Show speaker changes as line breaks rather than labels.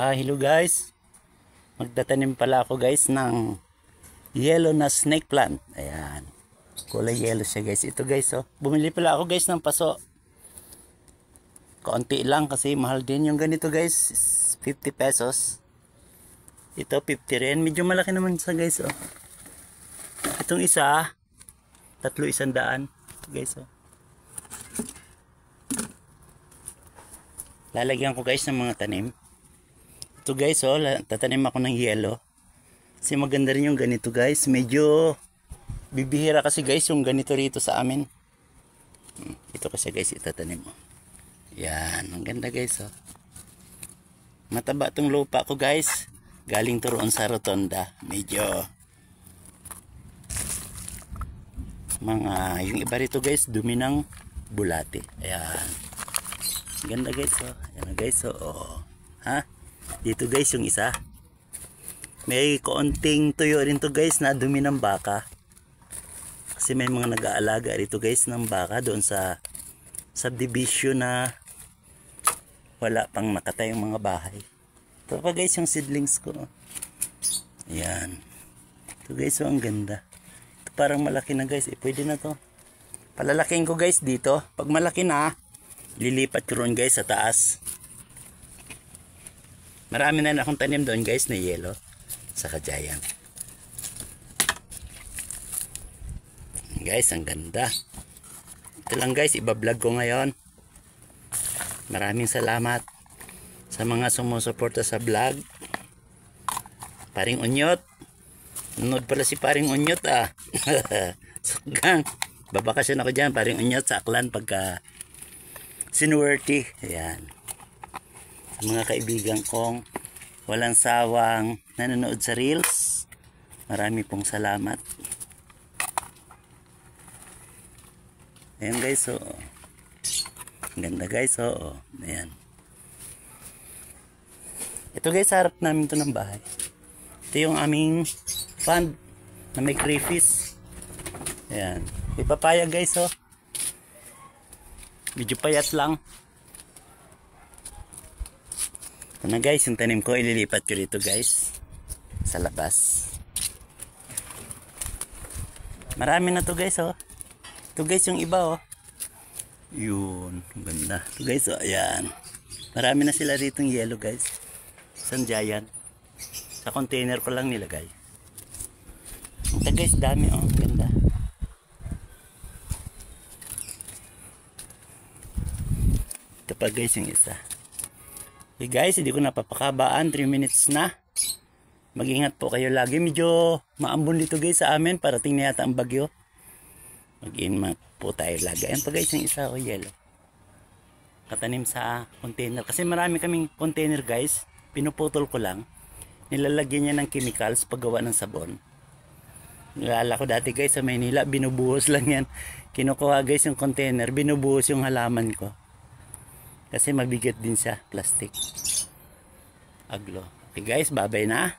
Hello guys. Magtatanim pala ako guys ng yellow na snake plant. Ayan. Kulay yellow siya guys. Ito guys oh. Bumili pala ako guys ng paso. Kaunti lang kasi mahal din yung ganito guys. 50 pesos. Ito 50 rin. Medyo malaki naman siya guys oh. Itong isa 300. Ito guys oh. Lalagyan ko guys ng mga tanim. Ito guys oh, tatanim ako ng yellow. Kasi maganda rin yung ganito guys. Medyo bibihira kasi guys yung ganito rito sa amin. Ito kasi guys itatanim mo. Yan, ang ganda guys oh. Mataba tong lupa ko guys. Galing to roon sa Rotonda. Medyo yung iba rito guys dumi ng bulate. Ayan. Ganda guys oh. Ayan guys oh. Ha? Dito guys yung isa. May kaunting tuyo rin to guys na dumi ng baka. Kasi may mga nag-aalaga rito guys ng baka doon sa subdivision na wala pang nakatayong mga bahay. Ito pa guys yung seedlings ko. Ayan. Ito guys oh, ang ganda. Ito parang malaki na guys. Pwede na to. Palalaking ko guys dito. Pag malaki na, lilipat ko ron guys sa taas. Marami na akong tanim doon guys na yellow. Saka giant. Guys, ang ganda. Ito lang guys, ibablog ko ngayon. Maraming salamat sa mga sumusuporta sa vlog. Paring Unyot. Nanood pala si Paring Unyot ah. Sukgang. Babakasyon ako dyan. Paring Unyot sa Aklan pagka sinuwerte. Ayan. Mga kaibigan kong walang sawang nanonood sa reels, marami pong salamat. Ayan guys oh. Ganda guys oh. Ayan. Ito guys harap namin to ng bahay. Ito yung aming pond na may crayfish. Ayan. May papaya guys oh. Medyo payat lang. Ito na guys, yung tanim ko, ililipat ko dito guys sa labas. Marami na to guys oh. Ito guys yung iba oh. Yun, ganda. Ito guys oh, ayan. Marami na sila dito yung yellow guys. Isang giant. Sa container ko lang nilagay. Ito guys, dami oh, ganda. Ito pa guys yung isa. Okay guys, hindi ko napapakabaan, 3 minutes na. Mag-ingat po kayo lagi. Medyo maambon dito guys sa amin. Parating na yata ang bagyo. Mag-ingat po tayo lagi. Ayan pa guys yung isa o yellow. Katanim sa container. Kasi marami kaming container guys. Pinuputol ko lang. Nilalagyan niya ng chemicals paggawa ng sabon. Nalala ko dati guys sa Maynila. Binubuhos lang yan. Kinukuha guys yung container. Binubuhos yung halaman ko. Kasi mabigat din siya, plastic. Aglo. Okay guys, bye-bye na.